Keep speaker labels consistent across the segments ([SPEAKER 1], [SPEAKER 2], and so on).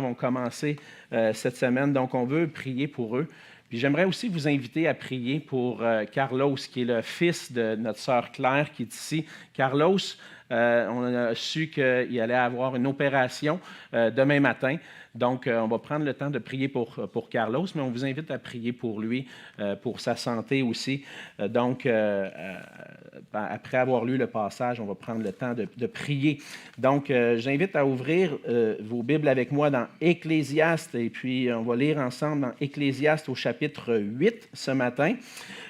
[SPEAKER 1] vont commencer cette semaine, donc on veut prier pour eux. Puis j'aimerais aussi vous inviter à prier pour Carlos, qui est le fils de notre sœur Claire, qui est ici. Carlos, on a su qu'il allait avoir une opération demain matin. Donc, on va prendre le temps de prier pour Carlos, mais on vous invite à prier pour lui, pour sa santé aussi. Donc, après avoir lu le passage, on va prendre le temps de prier. Donc, j'invite à ouvrir vos Bibles avec moi dans Ecclésiaste, et puis on va lire ensemble dans Ecclésiaste au chapitre 8 ce matin.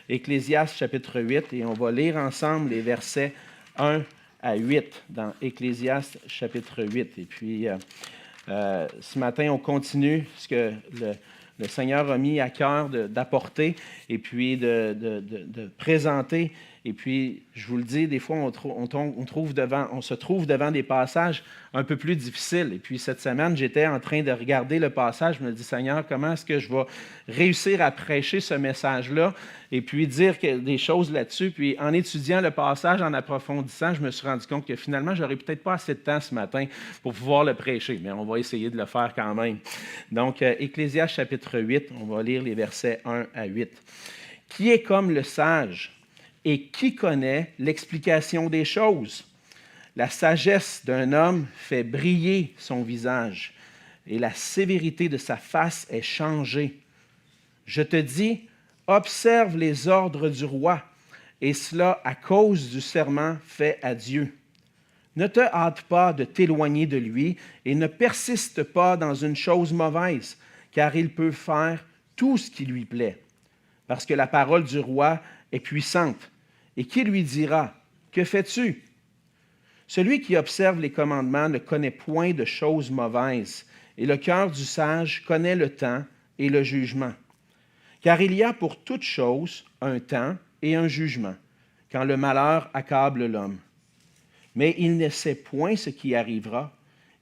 [SPEAKER 1] Ecclésiaste chapitre 8, et on va lire ensemble les versets 1 à 8 dans Ecclésiaste chapitre 8. Et puis, ce matin, on continue ce que le Seigneur a mis à cœur d'apporter et puis de présenter. Et puis, je vous le dis, des fois, on se trouve devant des passages un peu plus difficiles. Et puis, cette semaine, j'étais en train de regarder le passage. Je me dis, Seigneur, comment est-ce que je vais réussir à prêcher ce message-là et puis dire des choses là-dessus. Puis, en étudiant le passage, en approfondissant, je me suis rendu compte que finalement, je n'aurais peut-être pas assez de temps ce matin pour pouvoir le prêcher. Mais on va essayer de le faire quand même. Donc, Ecclésiaste chapitre 8, on va lire les versets 1 à 8. « Qui est comme le sage? Et qui connaît l'explication des choses? La sagesse d'un homme fait briller son visage, et la sévérité de sa face est changée. Je te dis, observe les ordres du roi, et cela à cause du serment fait à Dieu. Ne te hâte pas de t'éloigner de lui, et ne persiste pas dans une chose mauvaise, car il peut faire tout ce qui lui plaît. Parce que la parole du roi est puissante. Et qui lui dira, « Que fais-tu? » Celui qui observe les commandements ne connaît point de choses mauvaises, et le cœur du sage connaît le temps et le jugement. Car il y a pour toute chose un temps et un jugement, quand le malheur accable l'homme. Mais il ne sait point ce qui arrivera,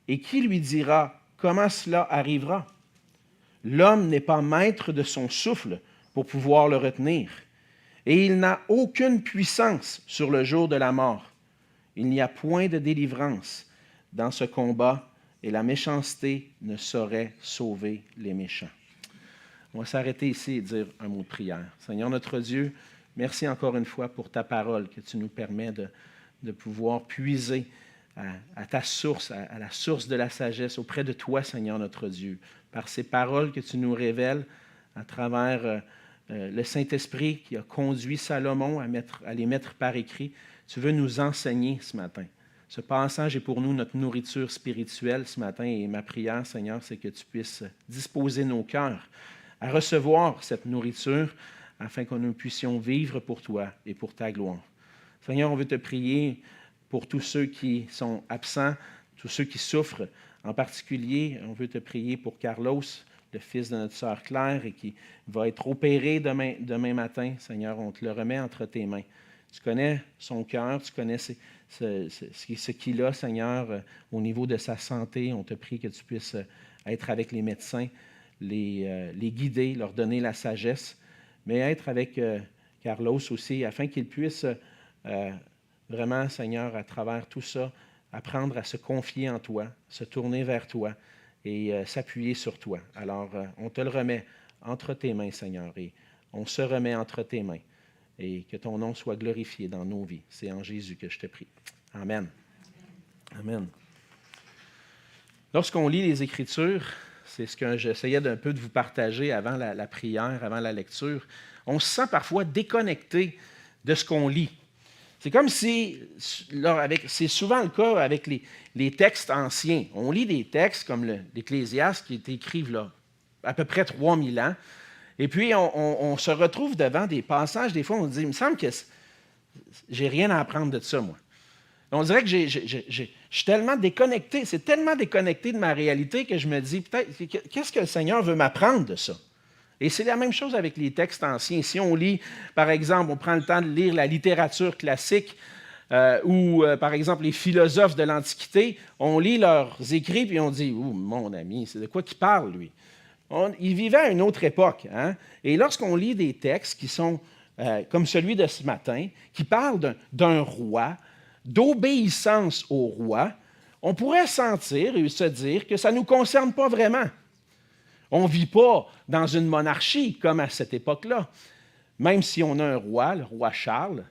[SPEAKER 1] et qui lui dira, « Comment cela arrivera? » L'homme n'est pas maître de son souffle pour pouvoir le retenir. Et il n'a aucune puissance sur le jour de la mort. Il n'y a point de délivrance dans ce combat, et la méchanceté ne saurait sauver les méchants. On va s'arrêter ici et dire un mot de prière. Seigneur notre Dieu, merci encore une fois pour ta parole que tu nous permets de pouvoir puiser à ta source, à la source de la sagesse auprès de toi, Seigneur notre Dieu, par ces paroles que tu nous révèles à travers le Saint-Esprit qui a conduit Salomon à les mettre par écrit. Tu veux nous enseigner ce matin. Ce passage est pour nous notre nourriture spirituelle ce matin, et ma prière, Seigneur, c'est que tu puisses disposer nos cœurs à recevoir cette nourriture afin que nous puissions vivre pour toi et pour ta gloire. Seigneur, on veut te prier pour tous ceux qui sont absents, tous ceux qui souffrent. En particulier, on veut te prier pour Carlos, le fils de notre sœur Claire, et qui va être opéré demain matin. Seigneur, on te le remet entre tes mains. Tu connais son cœur, tu connais ce qu'il a, Seigneur, au niveau de sa santé. On te prie que tu puisses être avec les médecins, les guider, leur donner la sagesse, mais être avec Carlos aussi, afin qu'il puisse vraiment, Seigneur, à travers tout ça, apprendre à se confier en toi, se tourner vers toi, et s'appuyer sur toi. Alors, on te le remet entre tes mains, Seigneur, et on se remet entre tes mains, et que ton nom soit glorifié dans nos vies. C'est en Jésus que je te prie. Amen. Amen. Lorsqu'on lit les Écritures, c'est ce que j'essayais d'un peu de vous partager avant la prière, avant la lecture, on se sent parfois déconnecté de ce qu'on lit. C'est comme si, c'est souvent le cas avec les textes anciens. On lit des textes comme l'Ecclésiaste qui a été écrit là, à peu près 3000 ans. Et puis, on se retrouve devant des passages, des fois, on se dit, il me semble que j'ai rien à apprendre de ça, moi. On dirait que je suis tellement déconnecté, c'est tellement déconnecté de ma réalité que je me dis, peut-être, qu'est-ce que le Seigneur veut m'apprendre de ça? Et c'est la même chose avec les textes anciens. Si on lit, par exemple, on prend le temps de lire la littérature classique ou, par exemple, les philosophes de l'Antiquité, on lit leurs écrits puis on dit « Ouh, mon ami, c'est de quoi qu'il parle, lui? » Il vivait à une autre époque. Hein? Et lorsqu'on lit des textes qui sont comme celui de ce matin, qui parlent d'un roi, d'obéissance au roi, on pourrait sentir et se dire que ça ne nous concerne pas vraiment. On ne vit pas dans une monarchie comme à cette époque-là. Même si on a un roi, le roi Charles,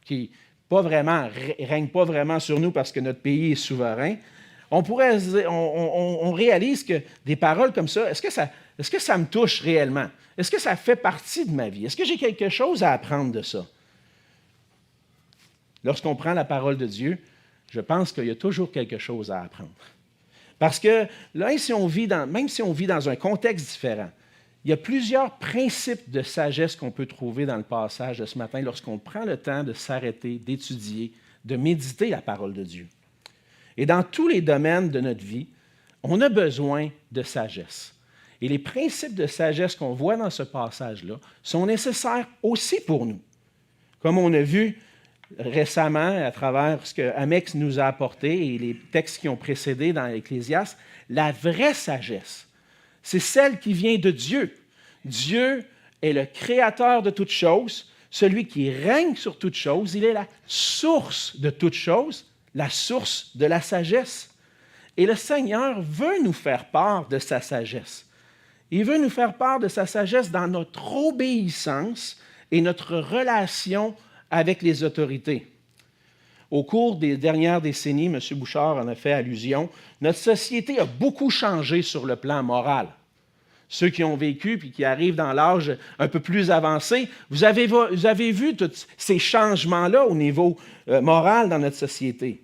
[SPEAKER 1] qui règne pas vraiment sur nous parce que notre pays est souverain, on réalise que des paroles comme ça, est-ce que ça me touche réellement? Est-ce que ça fait partie de ma vie? Est-ce que j'ai quelque chose à apprendre de ça? Lorsqu'on prend la parole de Dieu, je pense qu'il y a toujours quelque chose à apprendre. Parce que là, même si on vit dans un contexte différent, il y a plusieurs principes de sagesse qu'on peut trouver dans le passage de ce matin lorsqu'on prend le temps de s'arrêter, d'étudier, de méditer la parole de Dieu. Et dans tous les domaines de notre vie, on a besoin de sagesse. Et les principes de sagesse qu'on voit dans ce passage-là sont nécessaires aussi pour nous. Comme on a vu récemment à travers ce que Amex nous a apporté et les textes qui ont précédé dans l'Ecclésiaste, la vraie sagesse, c'est celle qui vient de Dieu. Dieu est le créateur de toutes choses, celui qui règne sur toutes choses. Il est la source de toutes choses, la source de la sagesse. Et le Seigneur veut nous faire part de sa sagesse. Il veut nous faire part de sa sagesse dans notre obéissance et notre relation avec les autorités. Au cours des dernières décennies, M. Bouchard en a fait allusion, notre société a beaucoup changé sur le plan moral. Ceux qui ont vécu et qui arrivent dans l'âge un peu plus avancé, vous avez vu tous ces changements-là au niveau moral dans notre société.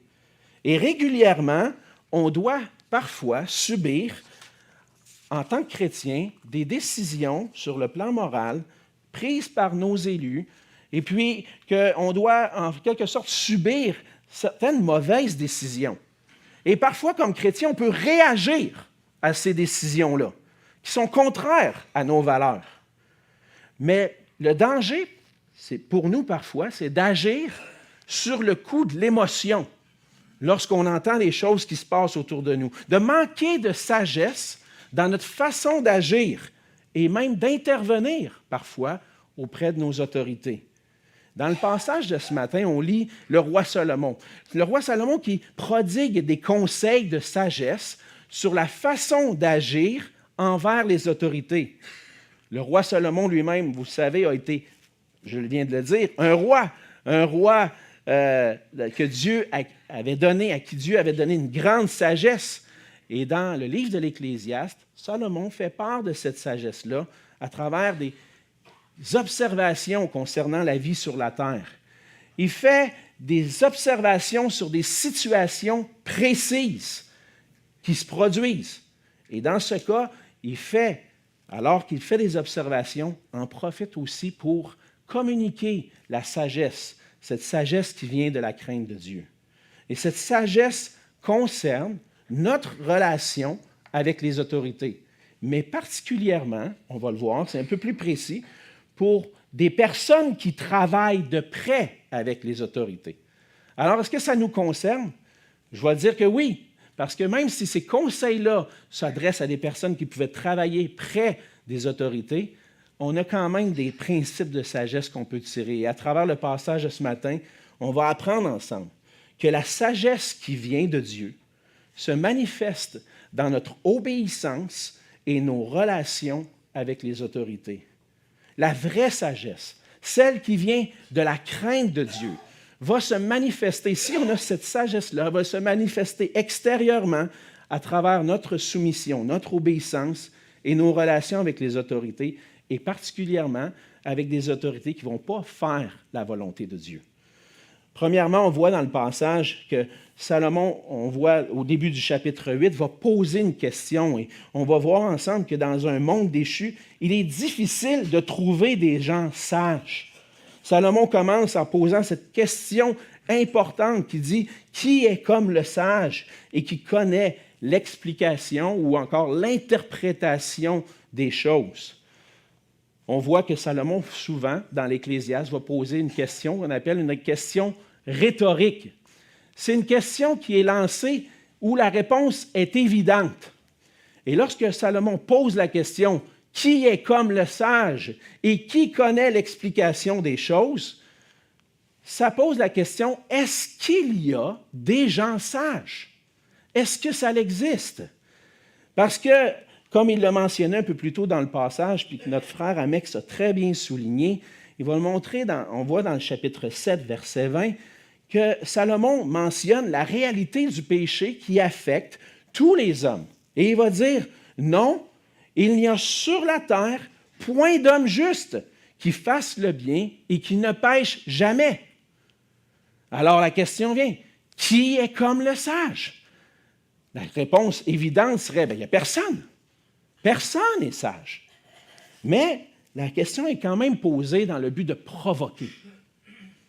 [SPEAKER 1] Et régulièrement, on doit parfois subir, en tant que chrétien, des décisions sur le plan moral prises par nos élus, et puis qu'on doit en quelque sorte subir certaines mauvaises décisions. Et parfois, comme chrétien, on peut réagir à ces décisions-là, qui sont contraires à nos valeurs. Mais le danger, pour nous parfois, c'est d'agir sur le coup de l'émotion lorsqu'on entend les choses qui se passent autour de nous, de manquer de sagesse dans notre façon d'agir et même d'intervenir parfois auprès de nos autorités. Dans le passage de ce matin, on lit le roi Salomon. Le roi Salomon qui prodigue des conseils de sagesse sur la façon d'agir envers les autorités. Le roi Salomon lui-même, vous le savez, a été, je viens de le dire, un roi que Dieu avait donné, à qui Dieu avait donné une grande sagesse. Et dans le livre de l'Ecclésiaste, Salomon fait part de cette sagesse-là à travers des observations concernant la vie sur la terre. Il fait des observations sur des situations précises qui se produisent. Et dans ce cas, alors qu'il fait des observations, en profite aussi pour communiquer la sagesse, cette sagesse qui vient de la crainte de Dieu. Et cette sagesse concerne notre relation avec les autorités, mais particulièrement, on va le voir, c'est un peu plus précis, pour des personnes qui travaillent de près avec les autorités. Alors, est-ce que ça nous concerne? Je vais dire que oui, parce que même si ces conseils-là s'adressent à des personnes qui pouvaient travailler près des autorités, on a quand même des principes de sagesse qu'on peut tirer. Et à travers le passage de ce matin, on va apprendre ensemble que la sagesse qui vient de Dieu se manifeste dans notre obéissance et nos relations avec les autorités. La vraie sagesse, celle qui vient de la crainte de Dieu, va se manifester, si on a cette sagesse-là, va se manifester extérieurement à travers notre soumission, notre obéissance et nos relations avec les autorités, et particulièrement avec des autorités qui ne vont pas faire la volonté de Dieu. Premièrement, on voit dans le passage que Salomon, on voit au début du chapitre 8, va poser une question et on va voir ensemble que dans un monde déchu, il est difficile de trouver des gens sages. Salomon commence en posant cette question importante qui dit « Qui est comme le sage et qui connaît l'explication ou encore l'interprétation des choses? » On voit que Salomon, souvent, dans l'Ecclésiaste, va poser une question qu'on appelle une question rhétorique. C'est une question qui est lancée où la réponse est évidente. Et lorsque Salomon pose la question « Qui est comme le sage et qui connaît l'explication des choses ?» ça pose la question « Est-ce qu'il y a des gens sages? » Est-ce que ça existe? Parce que, comme il l'a mentionné un peu plus tôt dans le passage, puis que notre frère Amex a très bien souligné, il va le montrer, on voit dans le chapitre 7, verset 20, que Salomon mentionne la réalité du péché qui affecte tous les hommes. Et il va dire, non, il n'y a sur la terre point d'homme juste qui fasse le bien et qui ne pêche jamais. Alors la question vient, qui est comme le sage? La réponse évidente serait, il n'y a personne. Personne n'est sage. Mais la question est quand même posée dans le but de provoquer.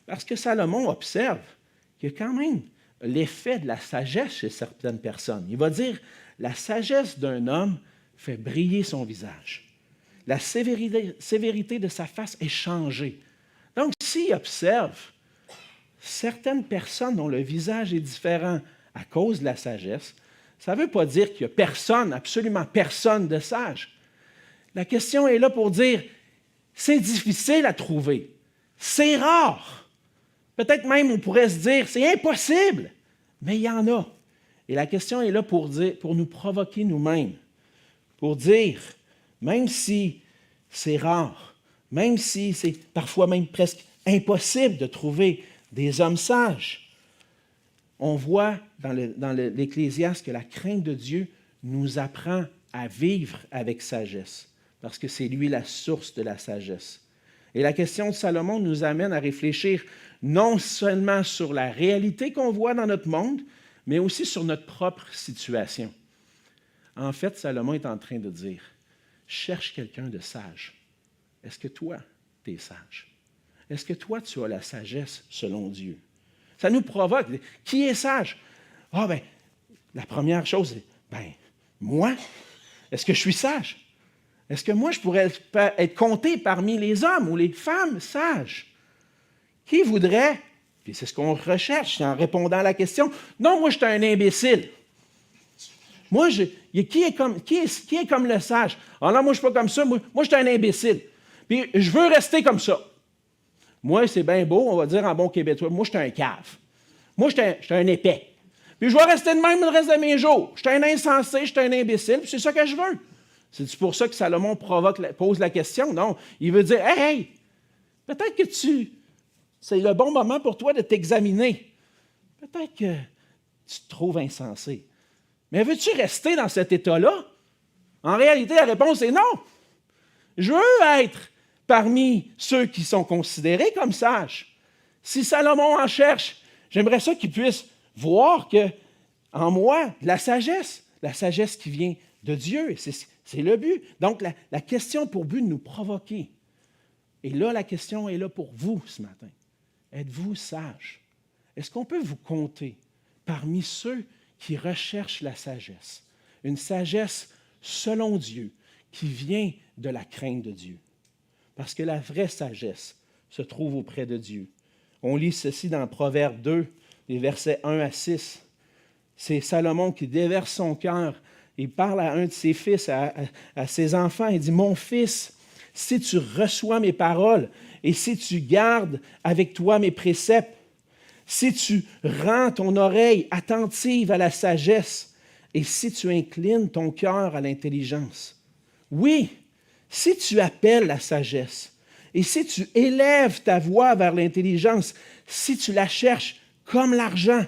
[SPEAKER 1] Parce que Salomon observe qu'il y a quand même l'effet de la sagesse chez certaines personnes. Il va dire, la sagesse d'un homme fait briller son visage. La sévérité de sa face est changée. Donc, s'il observe certaines personnes dont le visage est différent à cause de la sagesse, ça ne veut pas dire qu'il n'y a personne, absolument personne de sage. La question est là pour dire, c'est difficile à trouver, c'est rare. Peut-être même on pourrait se dire, c'est impossible, mais il y en a. Et la question est là pour nous provoquer nous-mêmes, pour dire, même si c'est rare, même si c'est parfois même presque impossible de trouver des hommes sages, on voit dans l'Ecclésiaste que la crainte de Dieu nous apprend à vivre avec sagesse, parce que c'est lui la source de la sagesse. Et la question de Salomon nous amène à réfléchir non seulement sur la réalité qu'on voit dans notre monde, mais aussi sur notre propre situation. En fait, Salomon est en train de dire, cherche quelqu'un de sage. Est-ce que toi, tu es sage? Est-ce que toi, tu as la sagesse selon Dieu? Ça nous provoque. Qui est sage? La première chose, c'est, moi, est-ce que je suis sage? Est-ce que moi, je pourrais être compté parmi les hommes ou les femmes sages? Qui voudrait, puis c'est ce qu'on recherche en répondant à la question, non, moi, je suis un imbécile. Moi, qui est comme le sage? Ah non, moi, je ne suis pas comme ça, moi, je suis un imbécile. Puis, je veux rester comme ça. Moi, c'est bien beau, on va dire en bon québécois, moi, je suis un cave. Moi, je suis un épais. Puis, je vais rester de même le reste de mes jours. Je suis un insensé, je suis un imbécile, puis c'est ça que je veux. C'est pour ça que Salomon pose la question? Non, il veut dire, hey, peut-être que c'est le bon moment pour toi de t'examiner. Peut-être que tu te trouves insensé. Mais veux-tu rester dans cet état-là? En réalité, la réponse est non. Je veux être parmi ceux qui sont considérés comme sages. Si Salomon en cherche, j'aimerais ça qu'il puisse voir que en moi, la sagesse qui vient de Dieu, c'est le but. Donc, la question pour but de nous provoquer. Et là, la question est là pour vous ce matin. Êtes-vous sage? Est-ce qu'on peut vous compter parmi ceux qui recherchent la sagesse? Une sagesse selon Dieu, qui vient de la crainte de Dieu. Parce que la vraie sagesse se trouve auprès de Dieu. On lit ceci dans Proverbe 2, les versets 1 à 6. C'est Salomon qui déverse son cœur. Il parle à un de ses fils, à ses enfants. Il dit, « Mon fils, si tu reçois mes paroles et si tu gardes avec toi mes préceptes, si tu rends ton oreille attentive à la sagesse et si tu inclines ton cœur à l'intelligence. Oui, si tu appelles la sagesse et si tu élèves ta voix vers l'intelligence, si tu la cherches comme l'argent,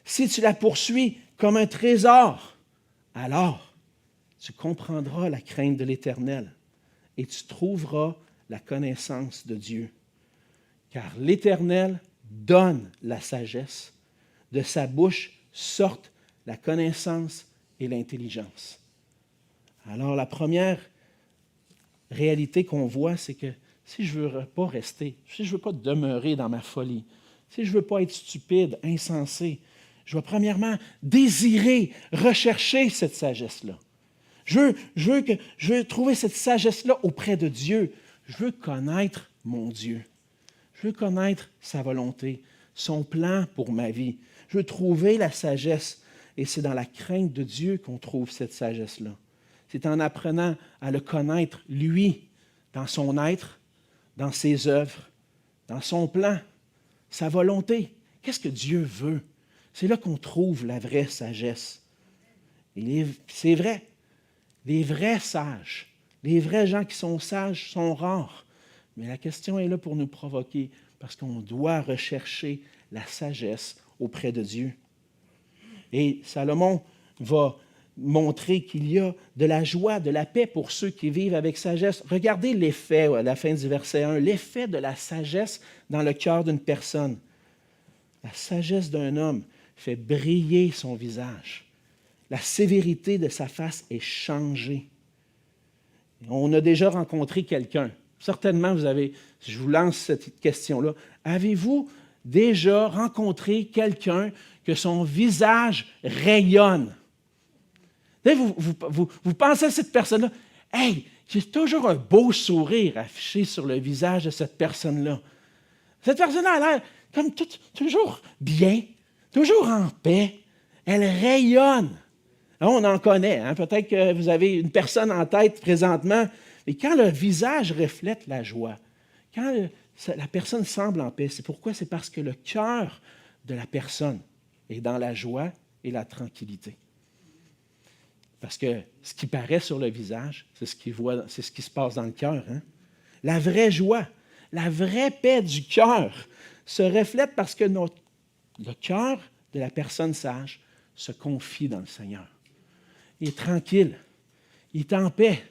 [SPEAKER 1] si tu la poursuis comme un trésor, alors tu comprendras la crainte de l'Éternel et tu trouveras la connaissance de Dieu. Car l'Éternel donne la sagesse, de sa bouche sortent la connaissance et l'intelligence. Alors la première réalité qu'on voit, c'est que si je ne veux pas rester, si je ne veux pas demeurer dans ma folie, si je ne veux pas être stupide, insensé, je vais premièrement désirer, rechercher cette sagesse-là. Je veux trouver cette sagesse-là auprès de Dieu. Je veux connaître mon Dieu. Je veux connaître sa volonté, son plan pour ma vie. Je veux trouver la sagesse. Et c'est dans la crainte de Dieu qu'on trouve cette sagesse-là. C'est en apprenant à le connaître, lui, dans son être, dans ses œuvres, dans son plan, sa volonté. Qu'est-ce que Dieu veut? C'est là qu'on trouve la vraie sagesse. C'est vrai. Les vrais sages, les vrais gens qui sont sages sont rares. Mais la question est là pour nous provoquer, parce qu'on doit rechercher la sagesse auprès de Dieu. Et Salomon va montrer qu'il y a de la joie, de la paix pour ceux qui vivent avec sagesse. Regardez l'effet, à la fin du verset 1, l'effet de la sagesse dans le cœur d'une personne. La sagesse d'un homme fait briller son visage. La sévérité de sa face est changée. On a déjà rencontré quelqu'un. Certainement, je vous lance cette question-là. Avez-vous déjà rencontré quelqu'un que son visage rayonne? Vous pensez à cette personne-là, « Hey, j'ai toujours un beau sourire affiché sur le visage de cette personne-là. » Cette personne-là a l'air comme toujours bien, toujours en paix. Elle rayonne. Là, on en connaît. Hein? Peut-être que vous avez une personne en tête présentement, mais quand le visage reflète la joie, quand la personne semble en paix, c'est pourquoi? C'est parce que le cœur de la personne est dans la joie et la tranquillité. Parce que ce qui paraît sur le visage, c'est ce qui se passe dans le cœur. Hein? La vraie joie, la vraie paix du cœur se reflète parce que le cœur de la personne sage se confie dans le Seigneur. Il est tranquille, il est en paix,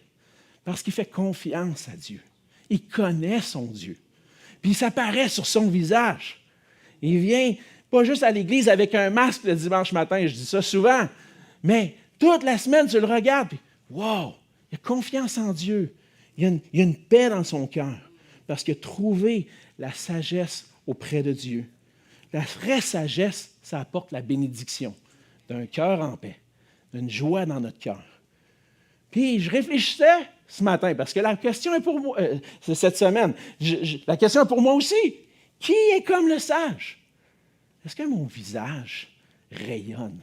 [SPEAKER 1] parce qu'il fait confiance à Dieu. Il connaît son Dieu. Puis ça paraît sur son visage. Il vient pas juste à l'église avec un masque le dimanche matin, je dis ça souvent, mais toute la semaine, tu le regardes, puis wow, il a confiance en Dieu. Il y a une paix dans son cœur, parce qu'il a trouvé la sagesse auprès de Dieu. La vraie sagesse, ça apporte la bénédiction d'un cœur en paix, d'une joie dans notre cœur. Puis je réfléchissais ce matin, parce que la question est pour moi, cette semaine, la question est pour moi aussi. Qui est comme le sage? Est-ce que mon visage rayonne?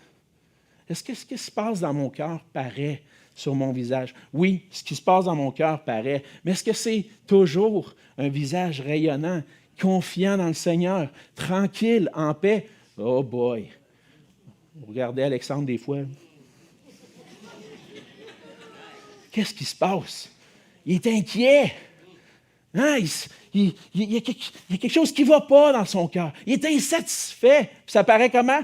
[SPEAKER 1] Est-ce que ce qui se passe dans mon cœur paraît sur mon visage? Oui, ce qui se passe dans mon cœur paraît, mais est-ce que c'est toujours un visage rayonnant, confiant dans le Seigneur, tranquille, en paix? Oh boy! Regardez Alexandre des fois. Qu'est-ce qui se passe? Il est inquiet. Hein? Il y a quelque chose qui ne va pas dans son cœur. Il est insatisfait. Puis ça paraît comment?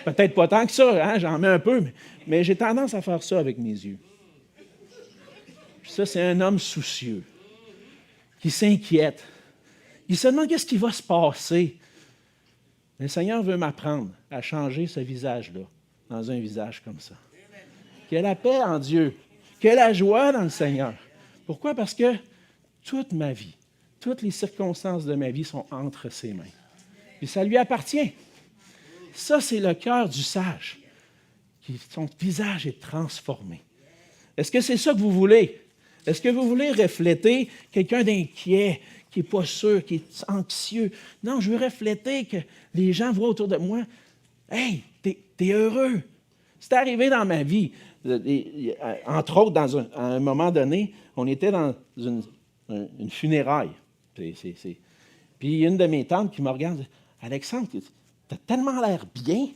[SPEAKER 1] Peut-être pas tant que ça, hein? J'en mets un peu, mais j'ai tendance à faire ça avec mes yeux. Puis ça, c'est un homme soucieux, qui s'inquiète. Il se demande qu'est-ce qui va se passer. Le Seigneur veut m'apprendre à changer ce visage-là dans un visage comme ça. Qu'il y ait la paix en Dieu, qu'il y ait la joie dans le Seigneur. Pourquoi? Parce que toute ma vie, toutes les circonstances de ma vie sont entre ses mains. Puis ça lui appartient. Ça, c'est le cœur du sage. Son visage est transformé. Est-ce que c'est ça que vous voulez? Est-ce que vous voulez refléter quelqu'un d'inquiet, qui n'est pas sûr, qui est anxieux? Non, je veux refléter que les gens voient autour de moi, « Hey, t'es heureux! » C'est arrivé dans ma vie. Entre autres, à un moment donné, on était dans une funéraille. Puis il y a une de mes tantes qui me regarde, « Alexandre, tu as tellement l'air bien. »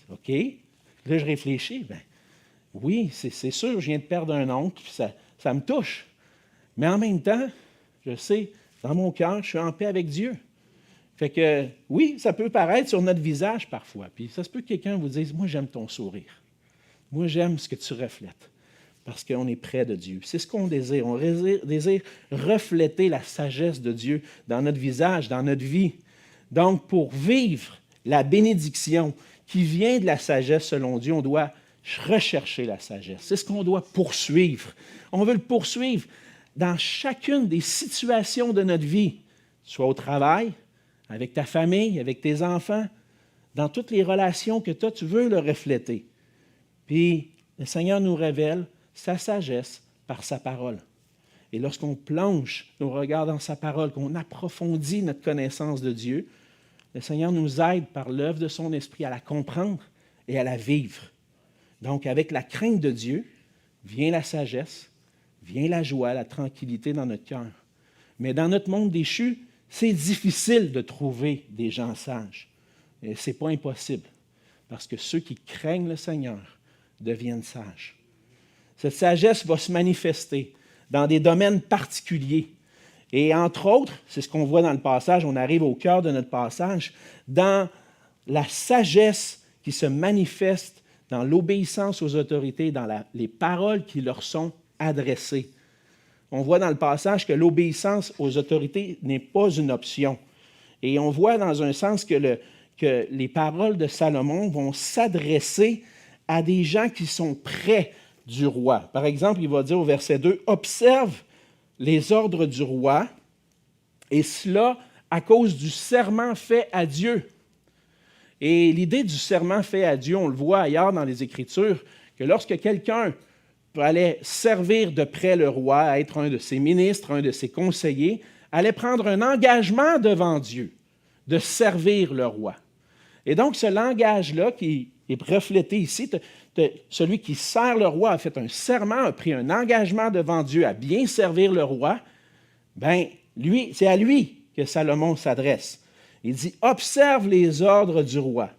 [SPEAKER 1] OK. Là, je réfléchis. Ben, oui, c'est sûr, je viens de perdre un oncle, puis ça me touche. Mais en même temps, je sais, dans mon cœur, je suis en paix avec Dieu. Fait que, oui, ça peut paraître sur notre visage parfois. Puis ça se peut que quelqu'un vous dise, « Moi, j'aime ton sourire. Moi, j'aime ce que tu reflètes. » Parce qu'on est près de Dieu. C'est ce qu'on désire. On désire refléter la sagesse de Dieu dans notre visage, dans notre vie. Donc, pour vivre la bénédiction qui vient de la sagesse selon Dieu, on doit rechercher la sagesse. C'est ce qu'on doit poursuivre. On veut le poursuivre dans chacune des situations de notre vie, soit au travail, avec ta famille, avec tes enfants, dans toutes les relations que tu veux le refléter. Puis, le Seigneur nous révèle sa sagesse par sa parole. Et lorsqu'on plonge nos regards dans sa parole, qu'on approfondit notre connaissance de Dieu, le Seigneur nous aide par l'œuvre de son esprit à la comprendre et à la vivre. Donc, avec la crainte de Dieu, vient la sagesse, vient la joie, la tranquillité dans notre cœur. Mais dans notre monde déchu, c'est difficile de trouver des gens sages. Ce n'est pas impossible. Parce que ceux qui craignent le Seigneur deviennent sages. Cette sagesse va se manifester dans des domaines particuliers. Et entre autres, c'est ce qu'on voit dans le passage, on arrive au cœur de notre passage, dans la sagesse qui se manifeste dans l'obéissance aux autorités, dans les paroles qui leur sont adressées. On voit dans le passage que l'obéissance aux autorités n'est pas une option. Et on voit dans un sens que les paroles de Salomon vont s'adresser à des gens qui sont près du roi. Par exemple, il va dire au verset 2, « Observe les ordres du roi, et cela à cause du serment fait à Dieu. » Et l'idée du serment fait à Dieu, on le voit ailleurs dans les Écritures, que lorsque quelqu'un allait servir de près le roi, être un de ses ministres, un de ses conseillers, allait prendre un engagement devant Dieu de servir le roi. Et donc, ce langage-là qui est reflété ici, celui qui sert le roi a fait un serment, a pris un engagement devant Dieu à bien servir le roi, bien, lui, c'est à lui que Salomon s'adresse. Il dit « Observe les ordres du roi ».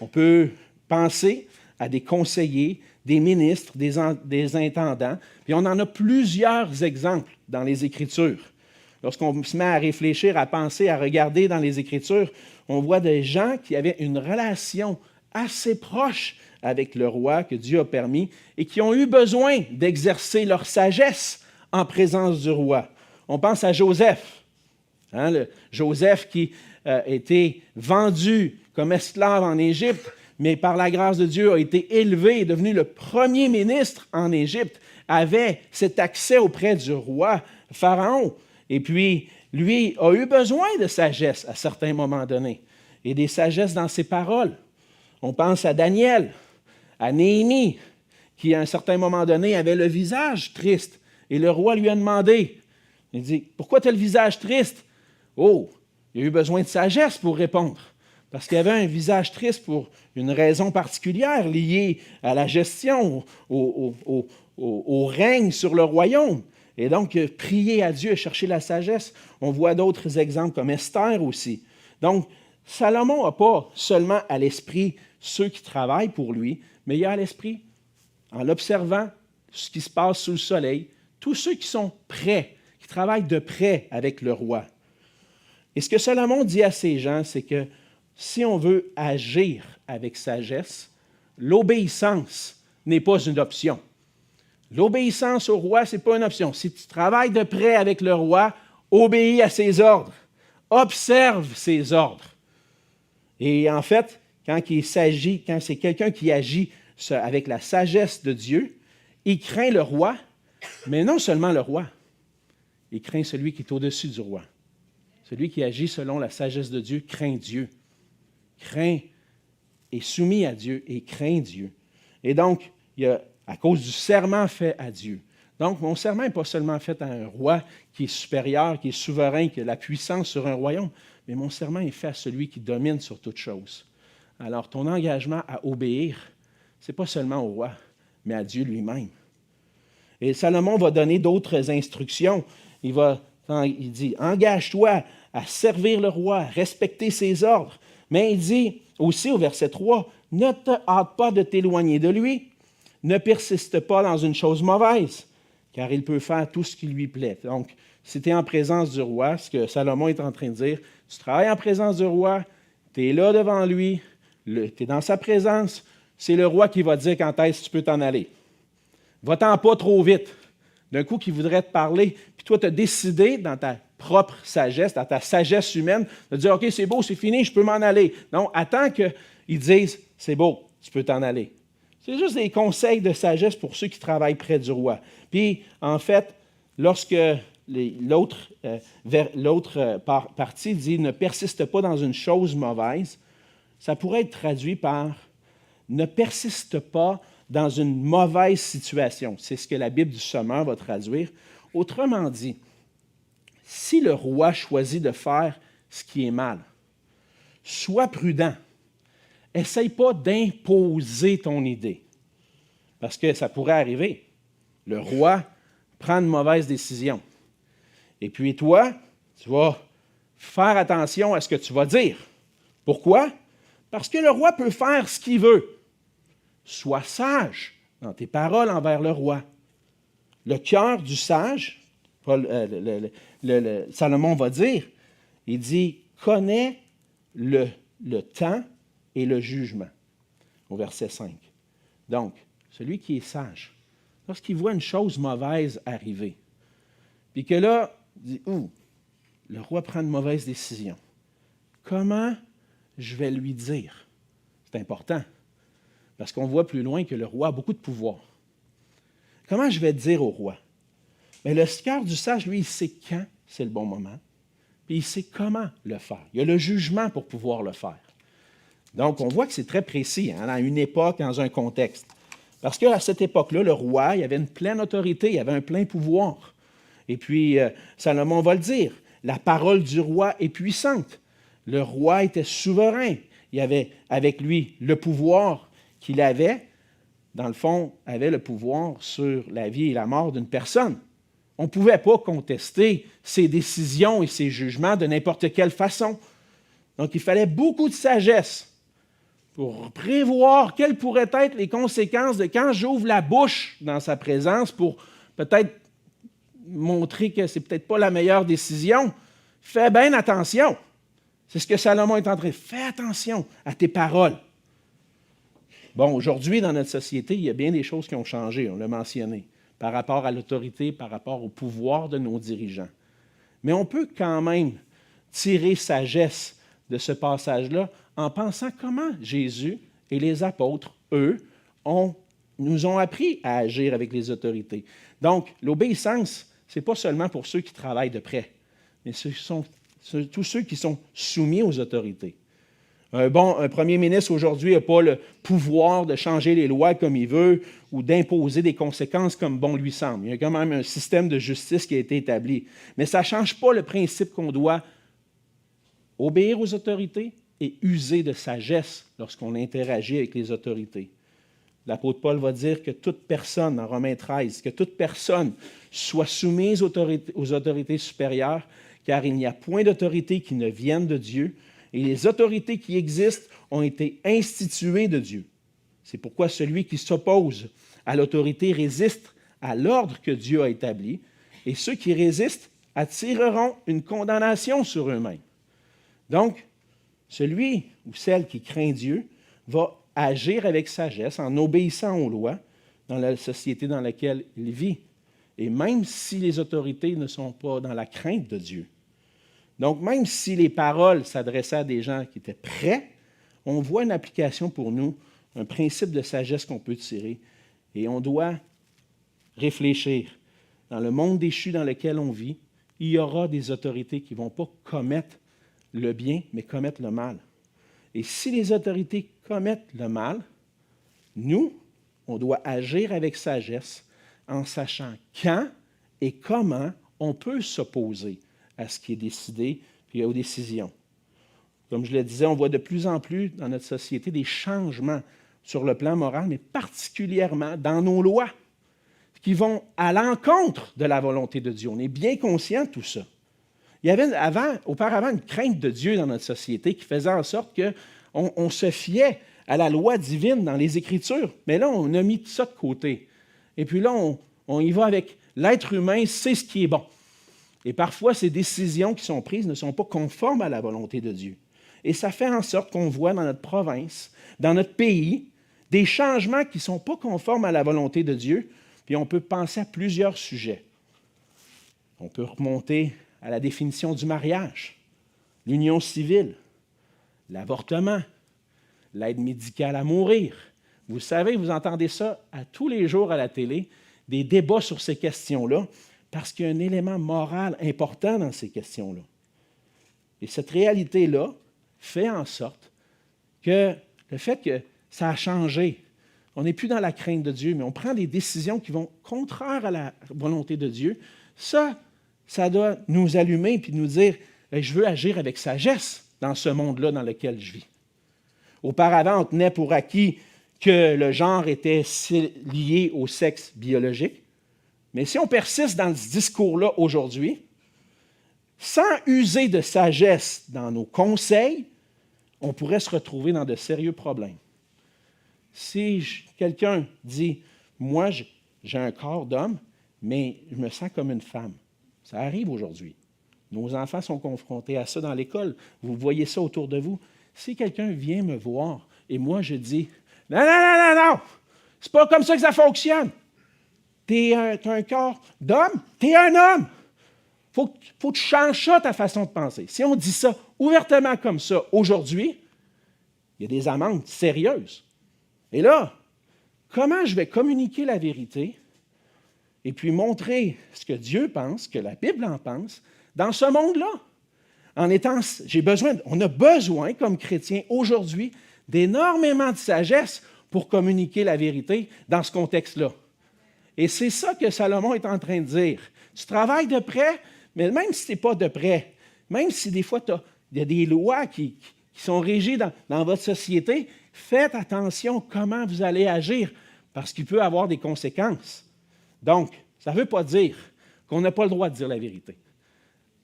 [SPEAKER 1] On peut penser à des conseillers, des ministres, des intendants, puis on en a plusieurs exemples dans les Écritures. Lorsqu'on se met à réfléchir, à penser, à regarder dans les Écritures, on voit des gens qui avaient une relation assez proche avec le roi que Dieu a permis et qui ont eu besoin d'exercer leur sagesse en présence du roi. On pense à Joseph. Joseph qui a été vendu comme esclave en Égypte, mais par la grâce de Dieu a été élevé et devenu le premier ministre en Égypte, avait cet accès auprès du roi Pharaon. Et puis, lui a eu besoin de sagesse à certains moments donnés et des sagesses dans ses paroles. On pense à Daniel, à Néhémie, qui à un certain moment donné avait le visage triste. Et le roi lui a demandé, il dit, « Pourquoi tu as le visage triste? » Oh, il a eu besoin de sagesse pour répondre, parce qu'il avait un visage triste pour une raison particulière liée à la gestion, au règne sur le royaume. Et donc, prier à Dieu et chercher la sagesse. On voit d'autres exemples comme Esther aussi. Donc, Salomon n'a pas seulement à l'esprit ceux qui travaillent pour lui, mais il a à l'esprit, en l'observant, ce qui se passe sous le soleil, tous ceux qui sont près, qui travaillent de près avec le roi. Et ce que Salomon dit à ces gens, c'est que si on veut agir avec sagesse, l'obéissance n'est pas une option. L'obéissance au roi, ce n'est pas une option. Si tu travailles de près avec le roi, obéis à ses ordres. Observe ses ordres. Et en fait, quand c'est quelqu'un qui agit avec la sagesse de Dieu, il craint le roi, mais non seulement le roi, il craint celui qui est au-dessus du roi. Celui qui agit selon la sagesse de Dieu craint Dieu, craint, est soumis à Dieu et craint Dieu. Et donc, il y a à cause du serment fait à Dieu. Donc, mon serment n'est pas seulement fait à un roi qui est supérieur, qui est souverain, qui a la puissance sur un royaume, mais mon serment est fait à celui qui domine sur toute chose. Alors, ton engagement à obéir, ce n'est pas seulement au roi, mais à Dieu lui-même. Et Salomon va donner d'autres instructions. Il dit, engage-toi à servir le roi, à respecter ses ordres. Mais il dit aussi au verset 3, ne te hâte pas de t'éloigner de lui, ne persiste pas dans une chose mauvaise, car il peut faire tout ce qui lui plaît. Donc, si tu es en présence du roi, ce que Salomon est en train de dire, tu travailles en présence du roi, tu es là devant lui, tu es dans sa présence, c'est le roi qui va te dire quand est-ce que tu peux t'en aller. Va-t'en pas trop vite. D'un coup, qui voudrait te parler, puis toi, tu as décidé dans ta propre sagesse, dans ta sagesse humaine, de dire, OK, c'est beau, c'est fini, je peux m'en aller. Non, attends qu'ils disent, c'est beau, tu peux t'en aller. C'est juste des conseils de sagesse pour ceux qui travaillent près du roi. Puis, en fait, lorsque l'autre partie dit « ne persiste pas dans une chose mauvaise », ça pourrait être traduit par « ne persiste pas dans une mauvaise situation ». C'est ce que la Bible du Sommeur va traduire. Autrement dit, si le roi choisit de faire ce qui est mal, sois prudent. Essaye pas d'imposer ton idée, parce que ça pourrait arriver. Le roi prend une mauvaise décision. Et puis toi, tu vas faire attention à ce que tu vas dire. Pourquoi?
[SPEAKER 2] Parce que le roi peut faire ce qu'il veut. Sois sage dans tes paroles envers le roi. Le cœur du sage, Salomon va dire, il dit, connais le temps et le jugement, au verset 5. Donc, celui qui est sage, lorsqu'il voit une chose mauvaise arriver, puis que là, il dit, le roi prend une mauvaise décision. Comment je vais lui dire? C'est important, parce qu'on voit plus loin que le roi a beaucoup de pouvoir. Comment je vais dire au roi? Mais le cœur du sage, lui, il sait quand c'est le bon moment, puis il sait comment le faire. Il y a le jugement pour pouvoir le faire. Donc, on voit que c'est très précis, dans une époque, dans un contexte. Parce qu'à cette époque-là, le roi, il avait une pleine autorité, il avait un plein pouvoir. Et puis, Salomon va le dire, la parole du roi est puissante. Le roi était souverain. Il avait avec lui le pouvoir qu'il avait, dans le fond, avait le pouvoir sur la vie et la mort d'une personne. On ne pouvait pas contester ses décisions et ses jugements de n'importe quelle façon. Donc, il fallait beaucoup de sagesse pour prévoir quelles pourraient être les conséquences de quand j'ouvre la bouche dans sa présence pour peut-être montrer que ce n'est peut-être pas la meilleure décision. Fais bien attention. C'est ce que Salomon est en train de faire. Fais attention à tes paroles. Bon, aujourd'hui, dans notre société, il y a bien des choses qui ont changé, on l'a mentionné, par rapport à l'autorité, par rapport au pouvoir de nos dirigeants. Mais on peut quand même tirer sagesse de ce passage-là en pensant comment Jésus et les apôtres, eux, nous ont appris à agir avec les autorités. Donc, l'obéissance, ce n'est pas seulement pour ceux qui travaillent de près, mais tous ceux qui sont soumis aux autorités. Un premier ministre aujourd'hui n'a pas le pouvoir de changer les lois comme il veut ou d'imposer des conséquences comme bon lui semble. Il y a quand même un système de justice qui a été établi. Mais ça ne change pas le principe qu'on doit obéir aux autorités et user de sagesse lorsqu'on interagit avec les autorités. L'apôtre Paul va dire que toute personne, en Romains 13, que toute personne soit soumise aux autorités supérieures, car il n'y a point d'autorité qui ne vienne de Dieu, et les autorités qui existent ont été instituées de Dieu. C'est pourquoi celui qui s'oppose à l'autorité résiste à l'ordre que Dieu a établi, et ceux qui résistent attireront une condamnation sur eux-mêmes. Donc, celui ou celle qui craint Dieu va agir avec sagesse en obéissant aux lois dans la société dans laquelle il vit, et même si les autorités ne sont pas dans la crainte de Dieu. Donc, même si les paroles s'adressaient à des gens qui étaient prêts, on voit une application pour nous, un principe de sagesse qu'on peut tirer, et on doit réfléchir. Dans le monde déchu dans lequel on vit, il y aura des autorités qui ne vont pas commettre le bien, mais commettre le mal. Et si les autorités commettent le mal, nous, on doit agir avec sagesse en sachant quand et comment on peut s'opposer à ce qui est décidé puis aux décisions. Comme je le disais, on voit de plus en plus dans notre société des changements sur le plan moral, mais particulièrement dans nos lois, qui vont à l'encontre de la volonté de Dieu. On est bien conscient de tout ça. Il y avait auparavant une crainte de Dieu dans notre société qui faisait en sorte qu'on se fiait à la loi divine dans les Écritures. Mais là, on a mis tout ça de côté. Et puis là, on y va avec l'être humain, c'est ce qui est bon. Et parfois, ces décisions qui sont prises ne sont pas conformes à la volonté de Dieu. Et ça fait en sorte qu'on voit dans notre province, dans notre pays, des changements qui ne sont pas conformes à la volonté de Dieu. Puis on peut penser à plusieurs sujets. On peut remonter à la définition du mariage, l'union civile, l'avortement, l'aide médicale à mourir. Vous savez, vous entendez ça à tous les jours à la télé, des débats sur ces questions-là, parce qu'il y a un élément moral important dans ces questions-là. Et cette réalité-là fait en sorte que le fait que ça a changé, on n'est plus dans la crainte de Dieu, mais on prend des décisions qui vont contraires à la volonté de Dieu, ça doit nous allumer et nous dire « Je veux agir avec sagesse dans ce monde-là dans lequel je vis. » Auparavant, on tenait pour acquis que le genre était lié au sexe biologique. Mais si on persiste dans ce discours-là aujourd'hui, sans user de sagesse dans nos conseils, on pourrait se retrouver dans de sérieux problèmes. Si quelqu'un dit, moi, j'ai un corps d'homme, mais je me sens comme une femme. Ça arrive aujourd'hui. Nos enfants sont confrontés à ça dans l'école. Vous voyez ça autour de vous. Si quelqu'un vient me voir et moi, je dis, non, non, non, non, non, c'est pas comme ça que ça fonctionne. T'as un corps d'homme, t'es un homme. Faut que tu changes ça, ta façon de penser. Si on dit ça ouvertement comme ça aujourd'hui, il y a des amendes sérieuses. Et là, comment je vais communiquer la vérité et puis montrer ce que Dieu pense, que la Bible en pense, dans ce monde-là? On a besoin, comme chrétiens, aujourd'hui, d'énormément de sagesse pour communiquer la vérité dans ce contexte-là. Et c'est ça que Salomon est en train de dire. Tu travailles de près, mais même si tu n'es pas de près, même si des fois il y a des lois qui sont régies dans votre société, faites attention comment vous allez agir, parce qu'il peut y avoir des conséquences. Donc, ça ne veut pas dire qu'on n'a pas le droit de dire la vérité.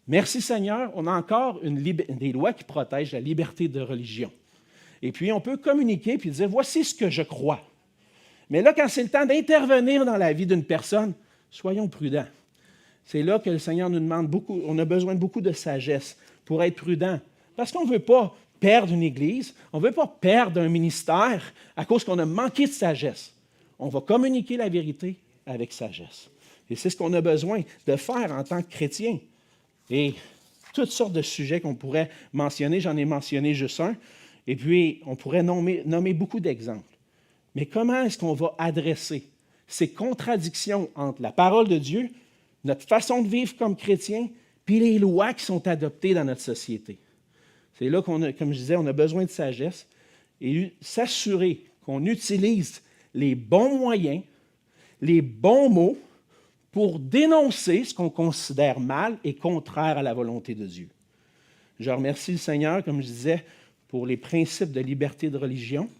[SPEAKER 2] Merci Seigneur, on a encore des lois qui protègent la liberté de religion. Et puis, on peut communiquer et dire, voici ce que je crois. Mais là, quand c'est le temps d'intervenir dans la vie d'une personne, soyons prudents. C'est là que le Seigneur nous demande beaucoup, on a besoin de beaucoup de sagesse pour être prudent. Parce qu'on ne veut pas perdre une Église, on ne veut pas perdre un ministère à cause qu'on a manqué de sagesse. On va communiquer la vérité avec sagesse. Et c'est ce qu'on a besoin de faire en tant que chrétien. Et toutes sortes de sujets qu'on pourrait mentionner, j'en ai mentionné juste un, et puis on pourrait nommer beaucoup d'exemples. Mais comment est-ce qu'on va adresser ces contradictions entre la parole de Dieu, notre façon de vivre comme chrétien, puis les lois qui sont adoptées dans notre société? C'est là qu'on a, comme je disais, on a besoin de sagesse et s'assurer qu'on utilise les bons moyens, les bons mots pour dénoncer ce qu'on considère mal et contraire à la volonté de Dieu. Je remercie le Seigneur, comme je disais, pour les principes de liberté de religion,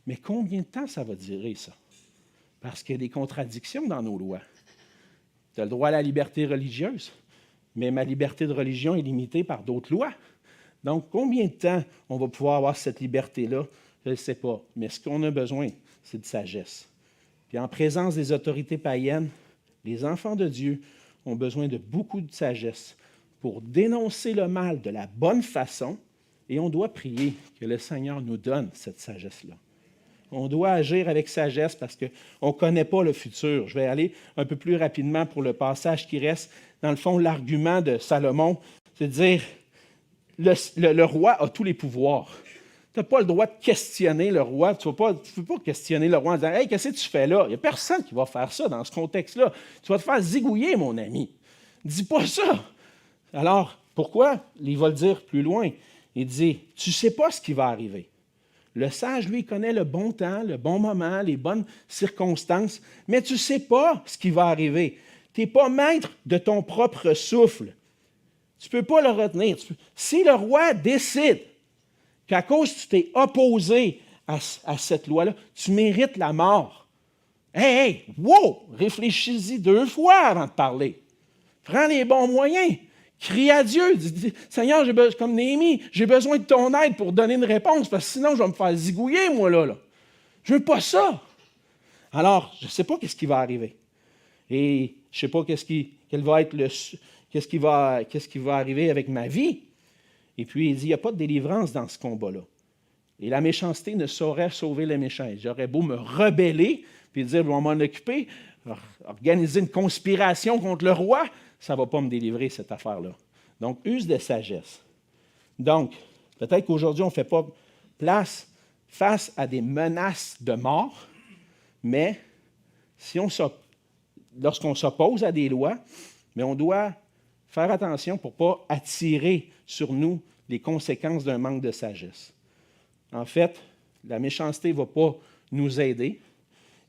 [SPEAKER 2] mais combien de temps ça va durer, ça? Parce qu'il y a des contradictions dans nos lois. Tu as le droit à la liberté religieuse, mais ma liberté de religion est limitée par d'autres lois. Donc, combien de temps on va pouvoir avoir cette liberté-là? Je ne sais pas. Mais ce qu'on a besoin, c'est de sagesse. Puis en présence des autorités païennes, les enfants de Dieu ont besoin de beaucoup de sagesse pour dénoncer le mal de la bonne façon, et on doit prier que le Seigneur nous donne cette sagesse-là. On doit agir avec sagesse parce qu'on ne connaît pas le futur. Je vais aller un peu plus rapidement pour le passage qui reste. Dans le fond, l'argument de Salomon, c'est de dire, le roi a tous les pouvoirs. Tu n'as pas le droit de questionner le roi. Tu ne peux pas questionner le roi en disant « Hey, qu'est-ce que tu fais là? » Il n'y a personne qui va faire ça dans ce contexte-là. Tu vas te faire zigouiller, mon ami. Dis pas ça. Alors, pourquoi? Il va le dire plus loin. Il dit « Tu ne sais pas ce qui va arriver. » Le sage, lui, connaît le bon temps, le bon moment, les bonnes circonstances, mais tu ne sais pas ce qui va arriver. Tu n'es pas maître de ton propre souffle. Tu ne peux pas le retenir. Si le roi décide qu'à cause tu t'es opposé à cette loi-là, tu mérites la mort. Hey, wow! Réfléchis-y 2 fois avant de parler. Prends les bons moyens. Crie à Dieu. Dis, Seigneur, comme Néhémie, j'ai besoin de ton aide pour donner une réponse, parce que sinon, je vais me faire zigouiller, moi, là. Je ne veux pas ça. Alors, je ne sais pas qu'est-ce qui va arriver. Et je ne sais pas qu'est-ce qui va arriver avec ma vie. Et puis, il dit, il n'y a pas de délivrance dans ce combat-là. Et la méchanceté ne saurait sauver les méchants. J'aurais beau me rebeller, puis dire, je vais m'en occuper, organiser une conspiration contre le roi, ça ne va pas me délivrer, cette affaire-là. Donc, use de sagesse. Donc, peut-être qu'aujourd'hui, on ne fait pas place face à des menaces de mort, mais lorsqu'on s'oppose à des lois, mais on doit faire attention pour ne pas attirer sur nous les conséquences d'un manque de sagesse. En fait, la méchanceté ne va pas nous aider.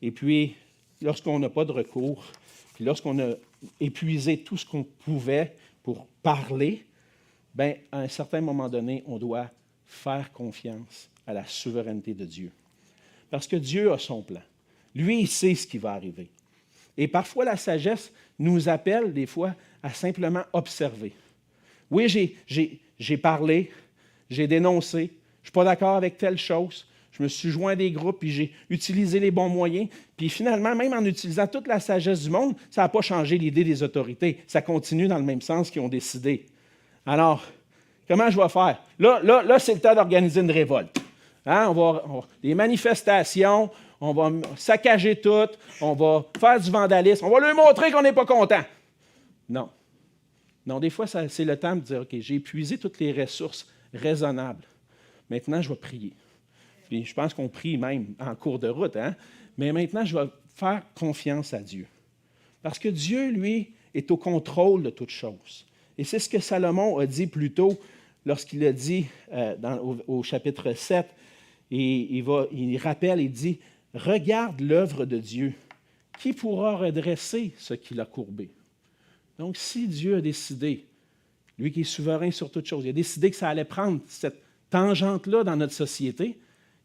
[SPEAKER 2] Et puis, lorsqu'on n'a pas de recours, puis lorsqu'on a épuisé tout ce qu'on pouvait pour parler, bien, à un certain moment donné, on doit faire confiance à la souveraineté de Dieu. Parce que Dieu a son plan. Lui, il sait ce qui va arriver. Et parfois, la sagesse nous appelle, des fois, à simplement observer. Oui, j'ai parlé, j'ai dénoncé, Je ne suis pas d'accord avec telle chose. Je me suis joint à des groupes, puis j'ai utilisé les bons moyens. Puis finalement, même en utilisant toute la sagesse du monde, ça n'a pas changé l'idée des autorités. Ça continue dans le même sens qu'ils ont décidé. Alors, comment je vais faire? Là, c'est le temps d'organiser une révolte. Hein? On va des manifestations, on va saccager tout, on va faire du vandalisme, on va leur montrer qu'on n'est pas content. Non. Non, des fois, c'est le temps de dire, OK, j'ai épuisé toutes les ressources raisonnables. Maintenant, je vais prier. Puis je pense qu'on prie même en cours de route, hein? Mais maintenant, je vais faire confiance à Dieu. Parce que Dieu, lui, est au contrôle de toutes choses. Et c'est ce que Salomon a dit plus tôt lorsqu'il a dit au chapitre 7, et il rappelle, il dit, « Regarde l'œuvre de Dieu, qui pourra redresser ce qu'il a courbé? » Donc, si Dieu a décidé, lui qui est souverain sur toutes choses, il a décidé que ça allait prendre cette tangente-là dans notre société,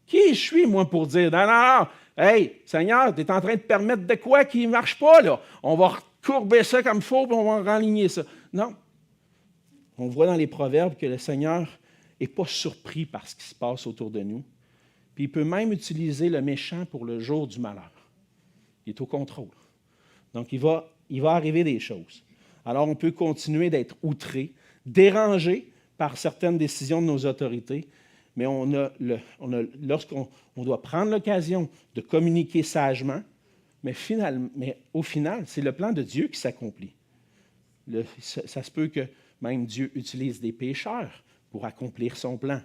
[SPEAKER 2] qui je suis, moi, pour dire, non, hey, Seigneur, tu es en train de permettre de quoi qui ne marche pas, là? On va courber ça comme il faut, puis on va renligner ça. Non. On voit dans les Proverbes que le Seigneur n'est pas surpris par ce qui se passe autour de nous. Puis il peut même utiliser le méchant pour le jour du malheur. Il est au contrôle. Donc, il va arriver des choses. Alors, on peut continuer d'être outré, dérangé par certaines décisions de nos autorités, mais lorsqu'on doit prendre l'occasion de communiquer sagement, mais au final, c'est le plan de Dieu qui s'accomplit. Ça se peut que même Dieu utilise des pécheurs pour accomplir son plan.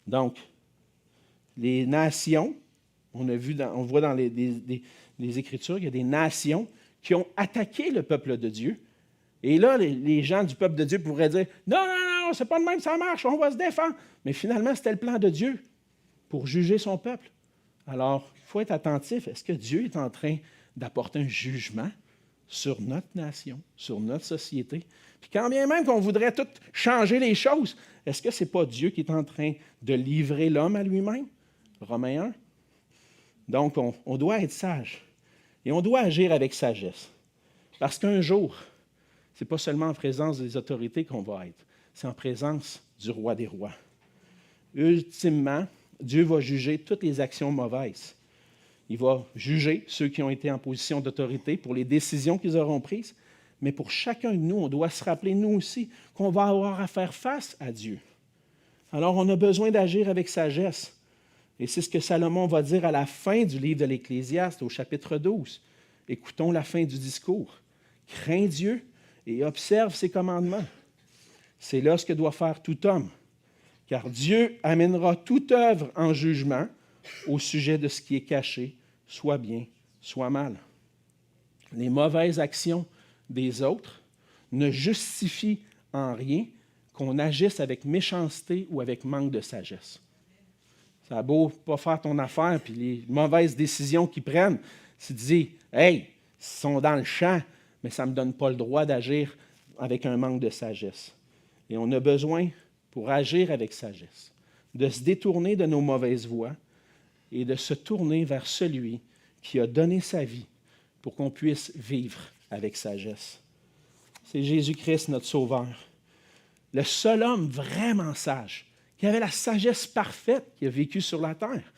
[SPEAKER 2] Donc, les nations, on voit dans les Écritures, il y a des nations qui ont attaqué le peuple de Dieu. Et là, les gens du peuple de Dieu pourraient dire, non, c'est pas de même, ça marche, on va se défendre. Mais finalement, c'était le plan de Dieu pour juger son peuple. Alors, il faut être attentif. Est-ce que Dieu est en train d'apporter un jugement sur notre nation, sur notre société? Puis quand bien même qu'on voudrait tout changer les choses, est-ce que ce n'est pas Dieu qui est en train de livrer l'homme à lui-même? Romains 1. Donc, on doit être sage. Et on doit agir avec sagesse. Parce qu'un jour, ce n'est pas seulement en présence des autorités qu'on va être, c'est en présence du roi des rois. Ultimement, Dieu va juger toutes les actions mauvaises. Il va juger ceux qui ont été en position d'autorité pour les décisions qu'ils auront prises, mais pour chacun de nous, on doit se rappeler, nous aussi, qu'on va avoir à faire face à Dieu. Alors, on a besoin d'agir avec sagesse. Et c'est ce que Salomon va dire à la fin du livre de l'Ecclésiaste, au chapitre 12. Écoutons la fin du discours. « Crains Dieu et observe ses commandements. C'est là ce que doit faire tout homme, car Dieu amènera toute œuvre en jugement au sujet de ce qui est caché, soit bien, soit mal. » Les mauvaises actions des autres ne justifient en rien qu'on agisse avec méchanceté ou avec manque de sagesse. Ça a beau pas faire ton affaire, puis les mauvaises décisions qu'ils prennent, c'est de dire, « Hey, ils sont dans le champ, mais ça ne me donne pas le droit d'agir avec un manque de sagesse. » Et on a besoin, pour agir avec sagesse, de se détourner de nos mauvaises voies et de se tourner vers celui qui a donné sa vie pour qu'on puisse vivre avec sagesse. C'est Jésus-Christ, notre Sauveur. Le seul homme vraiment sage, qui avait la sagesse parfaite, qui a vécu sur la terre.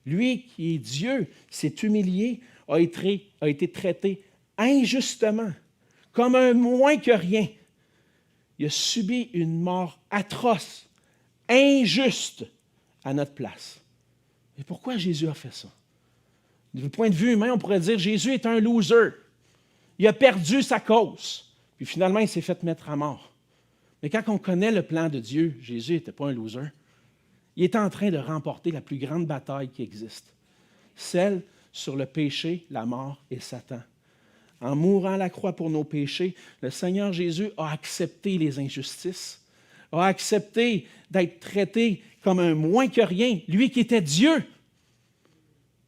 [SPEAKER 2] Lui qui est Dieu, s'est humilié, a été traité injustement, comme un moins que rien. Il a subi une mort atroce, injuste, à notre place. Et pourquoi Jésus a fait ça? Du point de vue humain, on pourrait dire Jésus est un loser. Il a perdu sa cause. Puis finalement, il s'est fait mettre à mort. Mais quand on connaît le plan de Dieu, Jésus n'était pas un loser. Il est en train de remporter la plus grande bataille qui existe, celle sur le péché, la mort et Satan. En mourant à la croix pour nos péchés, le Seigneur Jésus a accepté les injustices, a accepté d'être traité comme un moins que rien, lui qui était Dieu.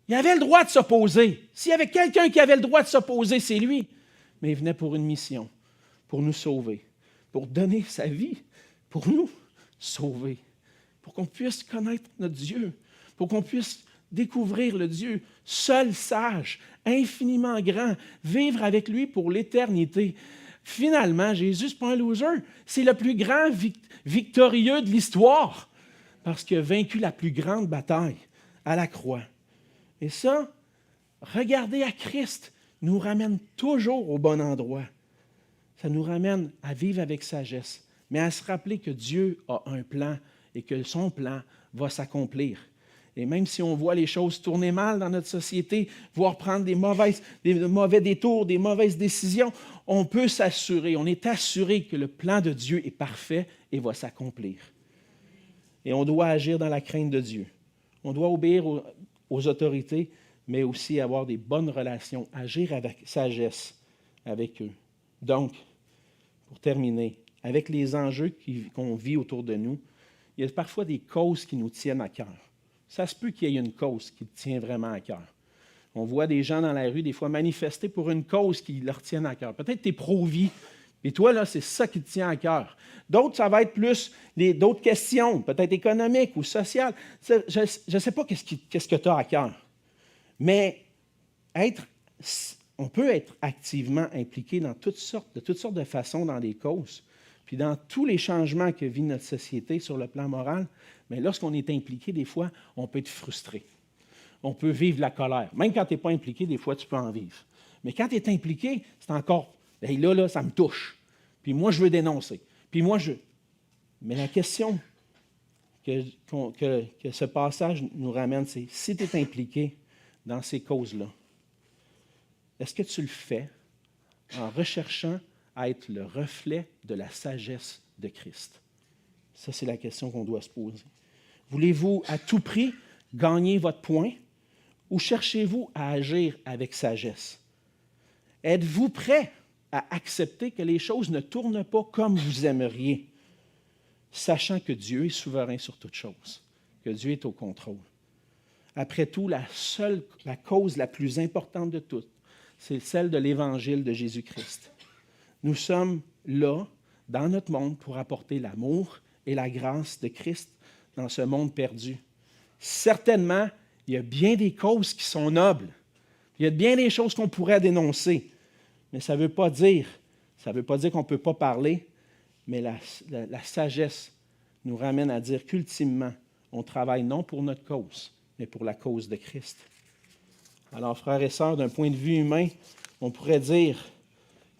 [SPEAKER 2] Il avait le droit de s'opposer. S'il y avait quelqu'un qui avait le droit de s'opposer, c'est lui. Mais il venait pour une mission, pour nous sauver, pour donner sa vie, pour nous sauver, pour qu'on puisse connaître notre Dieu, pour qu'on puisse découvrir le Dieu seul sage, infiniment grand, vivre avec lui pour l'éternité. Finalement, Jésus, ce n'est pas un loser, c'est le plus grand victorieux de l'histoire. parce qu'il a vaincu la plus grande bataille à la croix. Et ça, regarder à Christ nous ramène toujours au bon endroit. Ça nous ramène à vivre avec sagesse, mais à se rappeler que Dieu a un plan et que son plan va s'accomplir. Et même si on voit les choses tourner mal dans notre société, voire prendre des mauvais détours, des mauvaises décisions, on peut s'assurer, on est assuré que le plan de Dieu est parfait et va s'accomplir. Et on doit agir dans la crainte de Dieu. On doit obéir aux autorités, mais aussi avoir des bonnes relations, agir avec sagesse avec eux. Donc, pour terminer, avec les enjeux qu'on vit autour de nous, il y a parfois des causes qui nous tiennent à cœur. Ça se peut qu'il y ait une cause qui te tient vraiment à cœur. On voit des gens dans la rue, des fois, manifester pour une cause qui leur tient à cœur. Peut-être tu es pro-vie, et toi, là, c'est ça qui te tient à cœur. D'autres, ça va être plus d'autres questions, peut-être économiques ou sociales. Je ne sais pas qu'est-ce que tu as à cœur. Mais on peut être activement impliqué de toutes sortes de façons dans des causes. Puis dans tous les changements que vit notre société sur le plan moral, mais lorsqu'on est impliqué, des fois, on peut être frustré. On peut vivre la colère. Même quand tu n'es pas impliqué, des fois, tu peux en vivre. Mais quand tu es impliqué, c'est encore, hey, là, ça me touche. Puis moi, je veux dénoncer. Puis moi, Mais la question que ce passage nous ramène, c'est si tu es impliqué dans ces causes-là, est-ce que tu le fais en recherchant à être le reflet de la sagesse de Christ? Ça, c'est la question qu'on doit se poser. Voulez-vous à tout prix gagner votre point ou cherchez-vous à agir avec sagesse? Êtes-vous prêt à accepter que les choses ne tournent pas comme vous aimeriez, sachant que Dieu est souverain sur toutes choses, que Dieu est au contrôle? Après tout, la cause la plus importante de toutes, c'est celle de l'Évangile de Jésus-Christ. Nous sommes là, dans notre monde, pour apporter l'amour et la grâce de Christ dans ce monde perdu. Certainement, il y a bien des causes qui sont nobles. Il y a bien des choses qu'on pourrait dénoncer. Mais ça ne veut pas dire qu'on ne peut pas parler, mais la sagesse nous ramène à dire qu'ultimement, on travaille non pour notre cause, mais pour la cause de Christ. Alors, frères et sœurs, d'un point de vue humain, on pourrait dire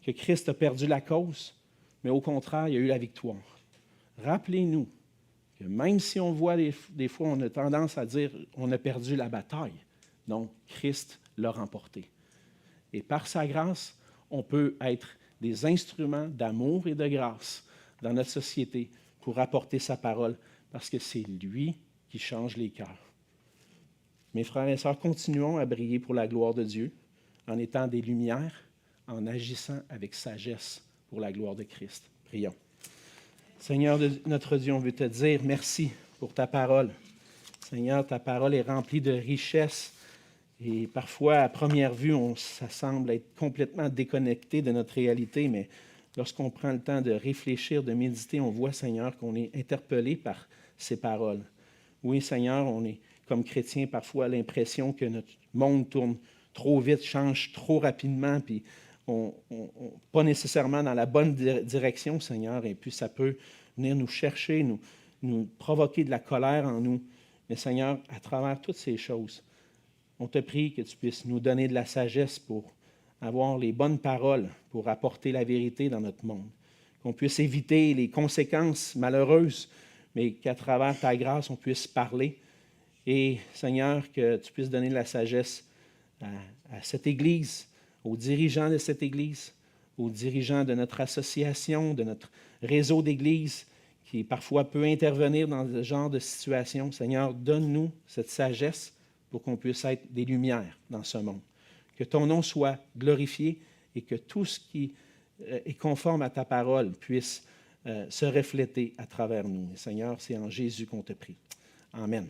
[SPEAKER 2] que Christ a perdu la cause, mais au contraire, il y a eu la victoire. Rappelez-nous que même si on voit des fois, on a tendance à dire on a perdu la bataille, non, Christ l'a remportée. Et par sa grâce, on peut être des instruments d'amour et de grâce dans notre société pour apporter sa parole, parce que c'est lui qui change les cœurs. Mes frères et sœurs, continuons à briller pour la gloire de Dieu en étant des lumières, en agissant avec sagesse pour la gloire de Christ. Prions. Seigneur notre Dieu, on veut te dire merci pour ta parole. Seigneur, ta parole est remplie de richesses et parfois, à première vue, ça semble être complètement déconnecté de notre réalité, mais lorsqu'on prend le temps de réfléchir, de méditer, on voit, Seigneur, qu'on est interpellé par ces paroles. Oui, Seigneur, on est, comme chrétiens, parfois l'impression que notre monde tourne trop vite, change trop rapidement, puis pas nécessairement dans la bonne direction, Seigneur, et puis ça peut venir nous chercher, nous provoquer de la colère en nous. Mais Seigneur, à travers toutes ces choses, on te prie que tu puisses nous donner de la sagesse pour avoir les bonnes paroles, pour apporter la vérité dans notre monde, qu'on puisse éviter les conséquences malheureuses, mais qu'à travers ta grâce, on puisse parler. Et Seigneur, que tu puisses donner de la sagesse à cette Église, aux dirigeants de cette Église, aux dirigeants de notre association, de notre réseau d'Églises, qui parfois peut intervenir dans ce genre de situation. Seigneur, donne-nous cette sagesse pour qu'on puisse être des lumières dans ce monde. Que ton nom soit glorifié et que tout ce qui est conforme à ta parole puisse se refléter à travers nous. Et Seigneur, c'est en Jésus qu'on te prie. Amen.